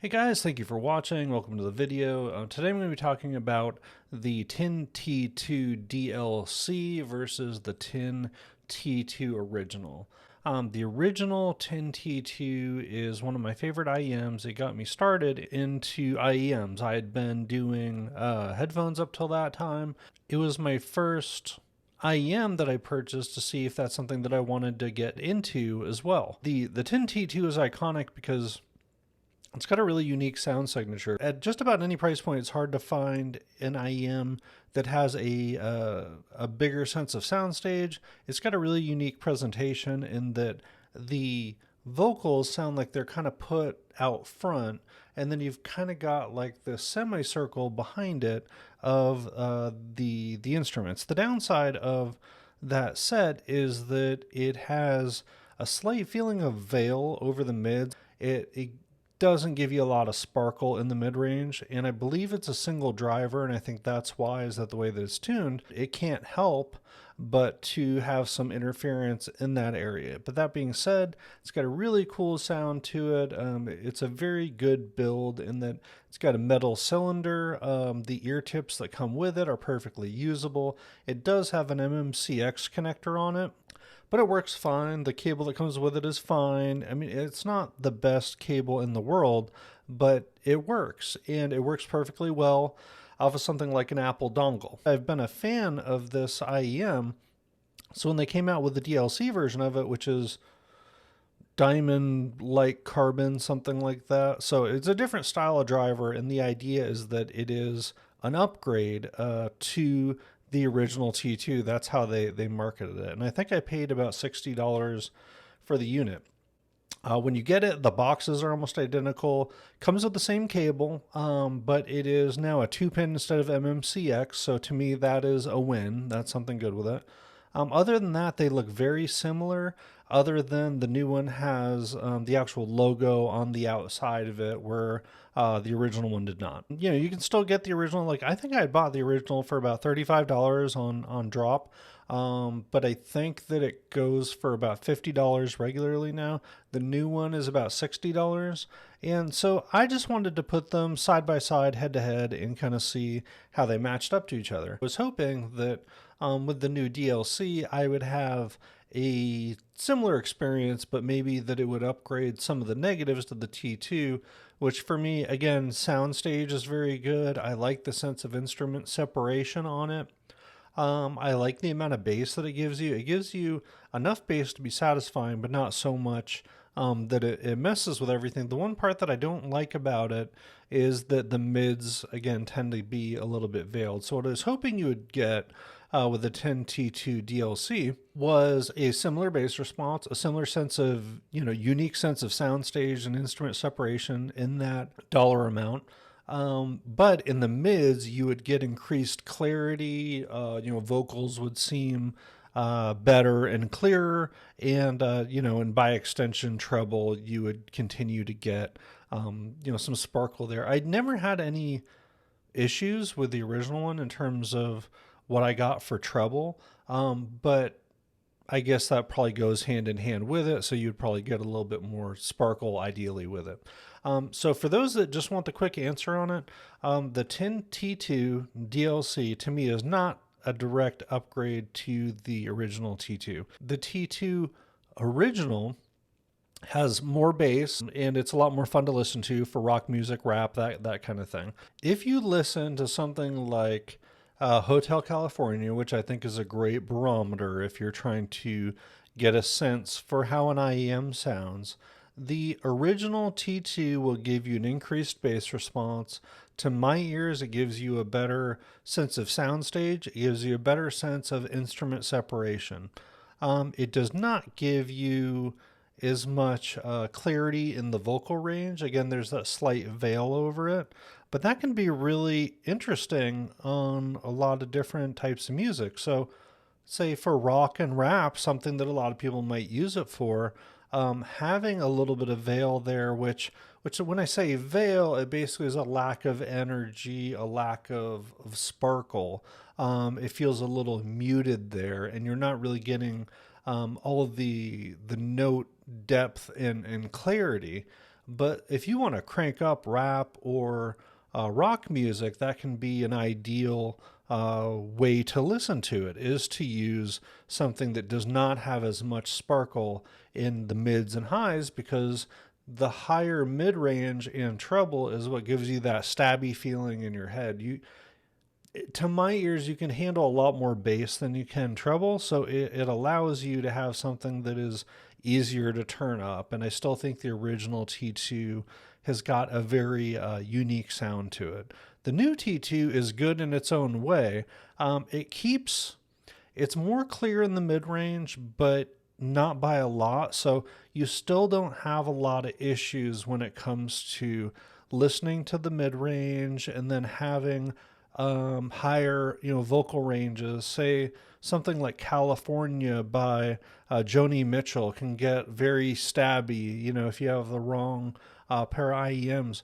Hey guys, thank you for watching. Welcome to the video. Today I'm going to be talking about the Tin T2 DLC versus the Tin T2 original. The original Tin T2 is one of my favorite IEMs. It got me started into IEMs. I had been doing headphones up till that time. It was my first IEM that I purchased to see if that's something that I wanted to get into as well. The Tin T2 is iconic because it's got a really unique sound signature. At just about any price point, it's hard to find an IEM that has a bigger sense of soundstage. It's got a really unique presentation in that the vocals sound like they're kind of put out front, and then you've kind of got like the semicircle behind it of the instruments. The downside of that set is that it has a slight feeling of veil over the mids. It doesn't give you a lot of sparkle in the mid-range, and I believe it's a single driver, and I think that's why is that the way that it's tuned, it can't help but to have some interference in that area. But that being said, it's got a really cool sound to it. It's a very good build in that it's got a metal cylinder. The ear tips that come with it are perfectly usable. It does have an MMCX connector on it, but it works fine. The cable that comes with it is fine. I mean, it's not the best cable in the world, but it works, and it works perfectly well off of something like an Apple dongle. I've been a fan of this IEM, so when they came out with the DLC version of it, which is diamond like carbon, something like that. So it's a different style of driver, and the idea is that it is an upgrade to the original T2. That's how they marketed it. And I think I paid about $60 for the unit. When you get it, the boxes are almost identical. Comes with the same cable, but it is now a 2-pin instead of MMCX. So to me, that is a win. That's something good with it. Other than that, they look very similar, other than the new one has the actual logo on the outside of it, where the original one did not. You know, you can still get the original. Like, I think I bought the original for about $35 on drop, but I think that it goes for about $50 regularly now. The new one is about $60. And so I just wanted to put them side by side, head to head, and kind of see how they matched up to each other. I was hoping that with the new DLC, I would have a similar experience, but maybe that it would upgrade some of the negatives to the T2, which for me, again, soundstage is very good. I like the sense of instrument separation on it. I like the amount of bass that it gives you. It gives you enough bass to be satisfying, but not so much that it messes with everything. The one part that I don't like about it is that the mids, again, tend to be a little bit veiled. So what I was hoping you would get with the 10T2 DLC was a similar bass response, a similar sense of, unique sense of soundstage and instrument separation in that dollar amount. But in the mids, you would get increased clarity. Vocals would seem better and clearer, and and by extension, treble, you would continue to get some sparkle there. I'd never had any issues with the original one in terms of what I got for treble, but I guess that probably goes hand in hand with it, so you'd probably get a little bit more sparkle ideally with it. So for those that just want the quick answer on it, the 10T2 DLC to me is not a direct upgrade to the original T2. The T2 original has more bass, and it's a lot more fun to listen to for rock music, rap, that kind of thing. If you listen to something like Hotel California, which I think is a great barometer if you're trying to get a sense for how an IEM sounds, the original T2 will give you an increased bass response. To my ears, it gives you a better sense of soundstage. It gives you a better sense of instrument separation. It does not give you as much clarity in the vocal range. Again, there's that slight veil over it, but that can be really interesting on a lot of different types of music. So, say for rock and rap, something that a lot of people might use it for, having a little bit of veil there, which when I say veil, it basically is a lack of energy, a lack of sparkle. It feels a little muted there, and you're not really getting all of the note depth and clarity. But if you want to crank up rap or rock music, that can be an ideal way to listen to it, is to use something that does not have as much sparkle in the mids and highs, because the higher mid range and treble is what gives you that stabby feeling in your head. To my ears, you can handle a lot more bass than you can treble, so it allows you to have something that is easier to turn up. And I still think the original T2 has got a very unique sound to it. The new T2 is good in its own way. It's more clear in the mid range, but not by a lot. So you still don't have a lot of issues when it comes to listening to the mid range and then having higher, vocal ranges. Say something like California by Joni Mitchell can get very stabby, if you have the wrong pair of IEMs.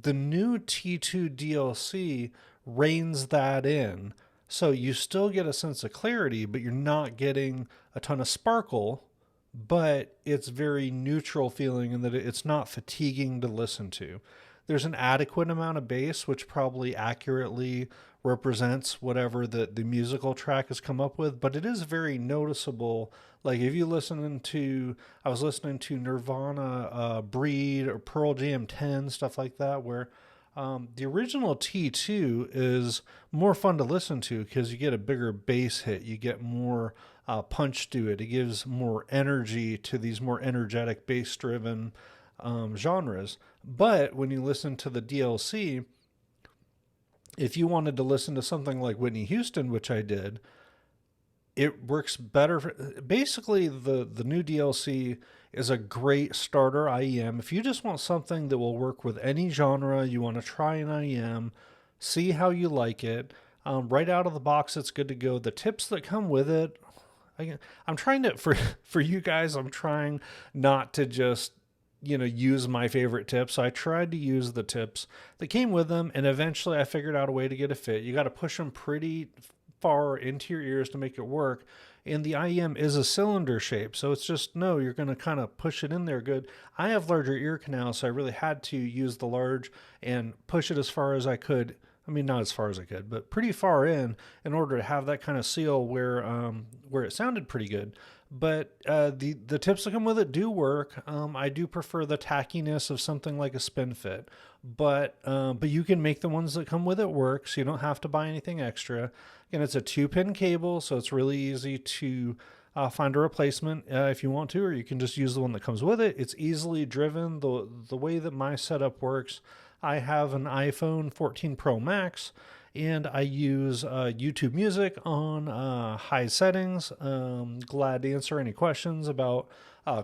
The new T2 DLC reins that in. So you still get a sense of clarity, but you're not getting a ton of sparkle, but it's very neutral feeling in that it's not fatiguing to listen to. There's an adequate amount of bass, which probably accurately represents whatever the musical track has come up with, but it is very noticeable. Like if you I was listening to Nirvana, Breed, or Pearl Jam 10, stuff like that, where the original T2 is more fun to listen to because you get a bigger bass hit, you get more punch to it, it gives more energy to these more energetic bass-driven genres. But when you listen to the DLC, if you wanted to listen to something like Whitney Houston, which I did, it works better. Basically, the new DLC is a great starter IEM. If you just want something that will work with any genre, you want to try an IEM, see how you like it. Right out of the box, it's good to go. The tips that come with it, I'm trying to, for you guys, I'm trying not to just use my favorite tips. So I tried to use the tips that came with them, and eventually I figured out a way to get a fit. You got to push them pretty far into your ears to make it work. And the IEM is a cylinder shape, so it's just, you're going to kind of push it in there good. I have larger ear canals, so I really had to use the large and push it as far as I could. I mean, not as far as I could, but pretty far in order to have that kind of seal where it sounded pretty good. But the tips that come with it do work. I do prefer the tackiness of something like a spin fit, but you can make the ones that come with it work, so you don't have to buy anything extra. Again, it's a 2-pin cable, so it's really easy to find a replacement if you want to, or you can just use the one that comes with it. It's easily driven. The way that my setup works, I have an iPhone 14 Pro Max, and I use YouTube Music on high settings. Glad to answer any questions about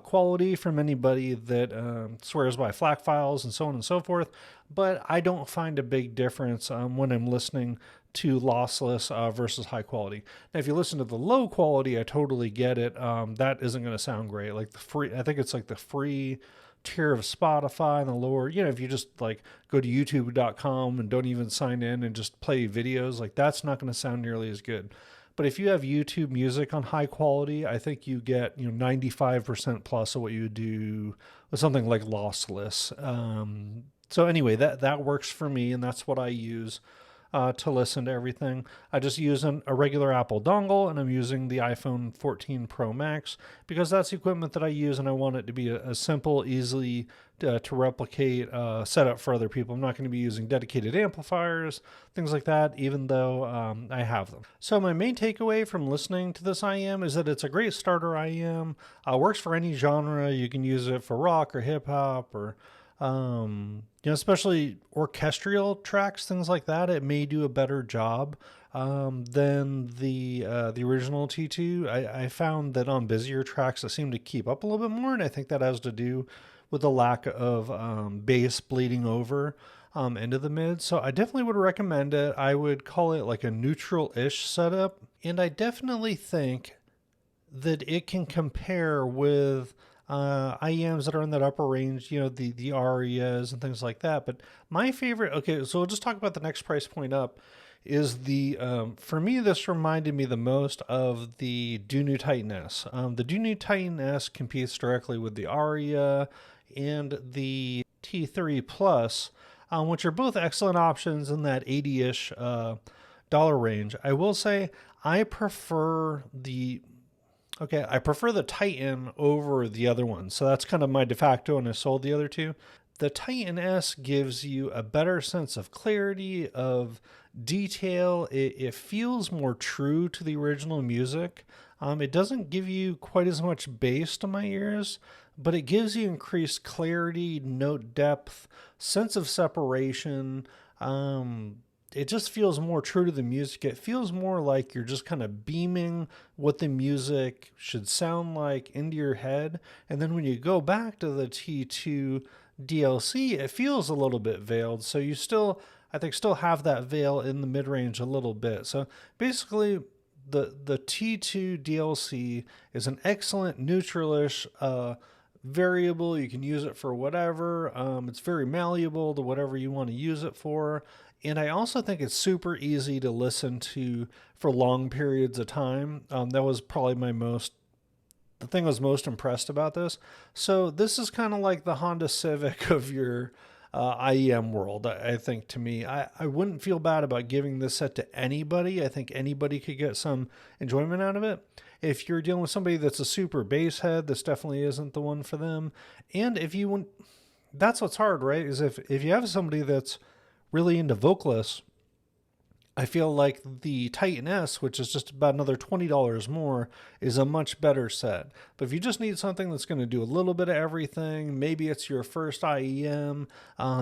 quality from anybody that swears by FLAC files and so on and so forth. But I don't find a big difference when I'm listening to lossless versus high quality. Now, if you listen to the low quality, I totally get it. That isn't going to sound great. Like I think it's like the free tier of Spotify and the lower, if you just like go to youtube.com and don't even sign in and just play videos, like that's not going to sound nearly as good. But if you have YouTube Music on high quality, I think you get 95% plus of what you would do with something like lossless. So anyway, that works for me, and that's what I use to listen to everything. I just use a regular Apple dongle, and I'm using the iPhone 14 Pro Max because that's the equipment that I use, and I want it to be a simple, easily to replicate setup for other people. I'm not going to be using dedicated amplifiers, things like that, even though I have them. So my main takeaway from listening to this IEM is that it's a great starter IEM. Works for any genre. You can use it for rock or hip hop or especially orchestral tracks, things like that. It may do a better job than the original T2. I found that on busier tracks, it seemed to keep up a little bit more, and I think that has to do with the lack of bass bleeding over into the mid. So I definitely would recommend it. I would call it like a neutral-ish setup, and I definitely think that it can compare with IEMs that are in that upper range, the Arias and things like that. But my favorite, okay, so we'll just talk about the next price point up, is for me, this reminded me the most of the Dunu Titan S. The Dunu Titan S competes directly with the Aria and the T3 Plus, which are both excellent options in that 80-ish dollar range. I will say I prefer the Titan over the other one. So that's kind of my de facto, and I sold the other two. The Titan S gives you a better sense of clarity, of detail. It feels more true to the original music. It doesn't give you quite as much bass to my ears, but it gives you increased clarity, note depth, sense of separation. It just feels more true to the music. It feels more like you're just kind of beaming what the music should sound like into your head. And then when you go back to the T2 DLC, it feels a little bit veiled. So you still, I think, still have that veil in the mid-range a little bit. So basically, the T2 DLC is an excellent neutralish variable. You can use it for whatever. It's very malleable to whatever you want to use it for. And I also think it's super easy to listen to for long periods of time. That was probably the thing I was most impressed about this. So this is kind of like the Honda Civic of your IEM world, I think, to me. I wouldn't feel bad about giving this set to anybody. I think anybody could get some enjoyment out of it. If you're dealing with somebody that's a super bass head, this definitely isn't the one for them. And if you want, that's what's hard, right? Is if you have somebody that's really into vocalists, I feel like the Titan S, which is just about another $20 more, is a much better set. But if you just need something that's going to do a little bit of everything, maybe it's your first IEM,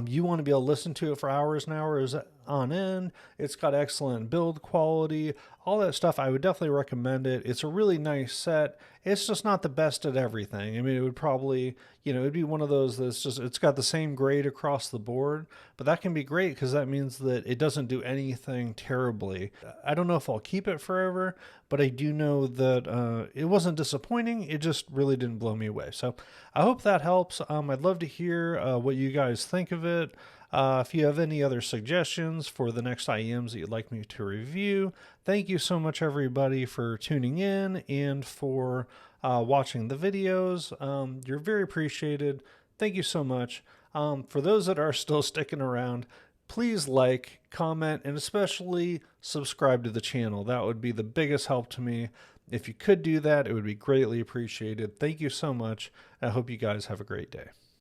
you want to be able to listen to it for hours and hours on end, it's got excellent build quality, all that stuff, I would definitely recommend it. It's a really nice set. It's just not the best at everything. I mean, it would probably, it'd be one of those that's just, it's got the same grade across the board, but that can be great because that means that it doesn't do anything terribly. I don't know if I'll keep it forever, but I do know that it wasn't disappointing. It just really didn't blow me away. So I hope that helps. I'd love to hear what you guys think of it. If you have any other suggestions for the next IEMs that you'd like me to review, thank you so much, everybody, for tuning in and for watching the videos. You're very appreciated. Thank you so much. For those that are still sticking around, please like, comment, and especially subscribe to the channel. That would be the biggest help to me. If you could do that, it would be greatly appreciated. Thank you so much. I hope you guys have a great day.